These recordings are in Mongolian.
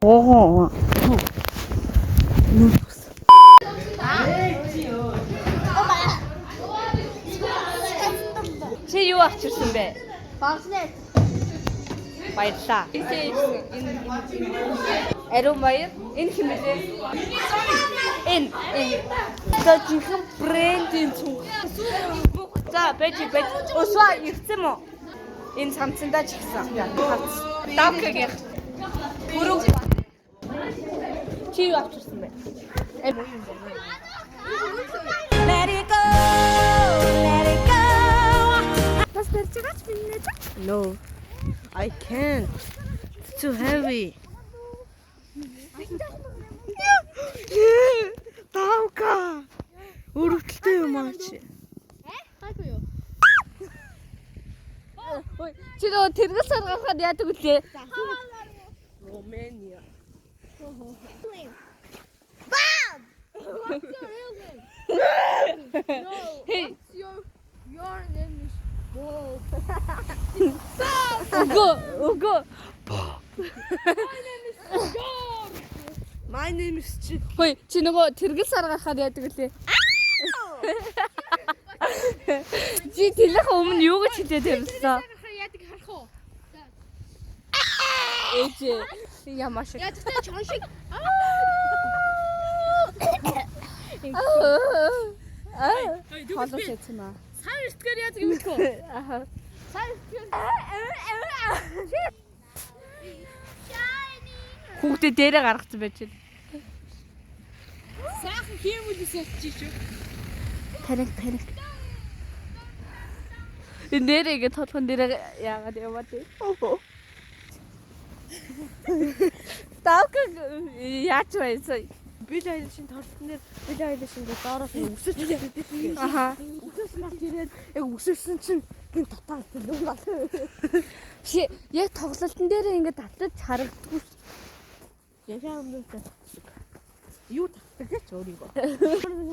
Oo. Чи юу авчирсан бэ? Багснет. Баярлаа. Ариун баяр. Энэ хэмээн. Энэ. Тажихан брендийн цүнх. За, бэж. Өсваа ирсэн мө? Энэ самцандаа ч ихсэн. Давкагийн. Бүрэг. Чи юу авчирсан бэ? Let it go. Tas berçagat binecek? No. I can't. It's too heavy. Давка. Өрөвдөлтөй юм аа чи. Хайгүй юу? Ой, чи нөө тэргэл саргахад яадаг үлээ? Romania. Bam! What's your real name? No. Hey. What's your name is Bo. Уго. My name is John. Хөөе, чи нөгөө тэргэл саргахад яадаг үлээ? Чи тэлэх өмнө юу гэж хэлээд байсан? Яадаг харах уу? Ээжээ. Ямаа шиг. Яадаг та чон шиг. Холоос яцсан аа. Сайн эртгээр яадаг юм бэ? Аха. Сайн эртгээр. Хүүхдээ дээрээ гаргацсан байж байна. Сайхан хиймүүлээс явчих шүү. Таник. Энэ нэрээ толгон дээр яагаад яваад вэ? Таавк яач байсан? Бил айлшин тортон дээр бил айлшин дээр доороос өсөж ирээд. Аха. Өсөж мат ирээд яг өсөжсөн чинь гин татаад luôn. Чи яг тоглолтын дээр ингээд татаж харагддаггүй. Яшаа өмнөд. Юу татдаг гэж өөрийгөө.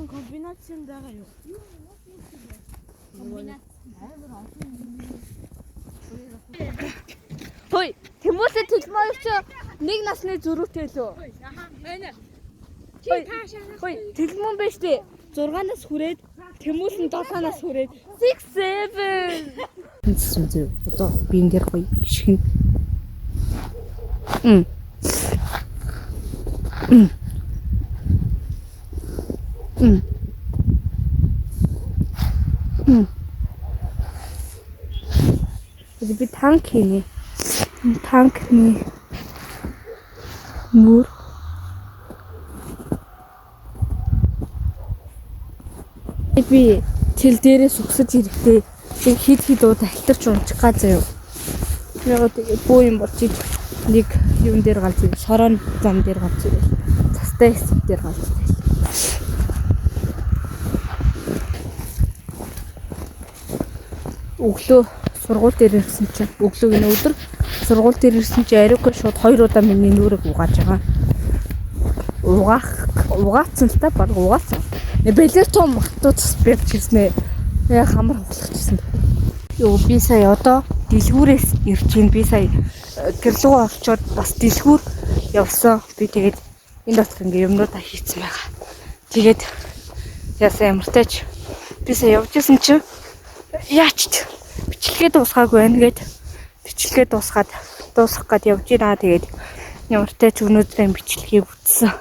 Комбинацийн байгаа юу? Комбинац. Хөөе, Тэмүүсээ Телмоёвч нэг насны зөрүүтэй лөө. Байна. Чи таашаа. Хөөе, Телмон биш дээ. 6-наас хүрээд Тэмүүс нь 7-наас хүрээд 6 7. Үнсэн зөө. Одоо биен дээр гоё гიშгэн. Би танкны мөр би тэл дээрээс өксөж ирэхдээ хид удаа халтарч унчих га заяа. Яг тэгээ буу юм болчих нэг юм дээр галз ирэв. Сорон зам дээр галз ирэв. Цастай хэсэг дээр галз ирэв. Өглөө сургууль дээр ирсэн чинь өглөөгийн өдөр сургууль дээр ирсэн чинь ариука шууд 2 удаа миний нүрийг угааж байгаа. Угаацсан л та баг угаасан. Бэлэр том хатууцс бэрчсэн. Яг хамар хугалчихсан. Йоо би сая одоо дэлгүүрээс ирж байна. Би сая гэрлүүгөө орчоод бас дэлгүүр явсан. Би тэгээд энэ дотор ингээ юмнуудаа хийцэн байгаа. Тэгээд яасан ямартайч би сая явж исэн чинь яачт бичлэгээ дуусгаагүй байна гэд бичлэгээ дуусгах гээд явж байна. Тэгээд ямартай ч өнөөдрийн бичлэгийг бүтсэн.